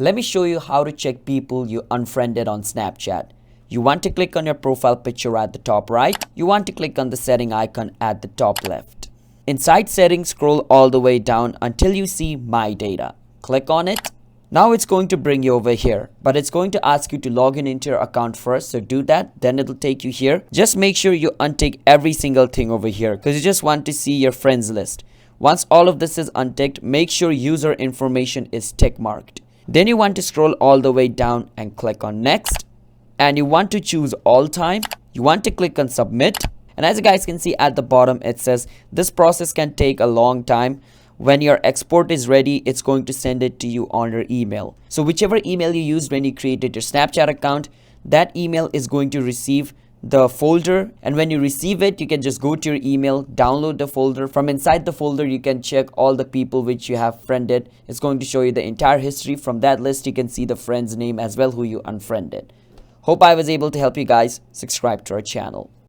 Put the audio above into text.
Let me show you how to check people you unfriended on Snapchat. You want to click on your profile picture at the top right. You want to click on the setting icon at the top left. Inside settings, scroll all the way down until you see My Data. Click on it. Now it's going to bring you over here, but it's going to ask you to log in into your account first. So do that, then it'll take you here. Just make sure you untick every single thing over here because you just want to see your friends list. Once all of this is unticked, make sure user information is tick marked. Then you want to scroll all the way down and click on next. And you want to choose all time. You want to click on submit. And as you guys can see at the bottom, it says this process can take a long time. When your export is ready, it's going to send it to you on your email. So whichever email you used when you created your Snapchat account, that email is going to receive the folder, and when you receive it, you can just go to your email, download the folder. From inside the folder, you can check all the people which you have friended. It's going to show you the entire history. From that list, you can see the friend's name as well who you unfriended. Hope I was able to help you guys. Subscribe to our channel.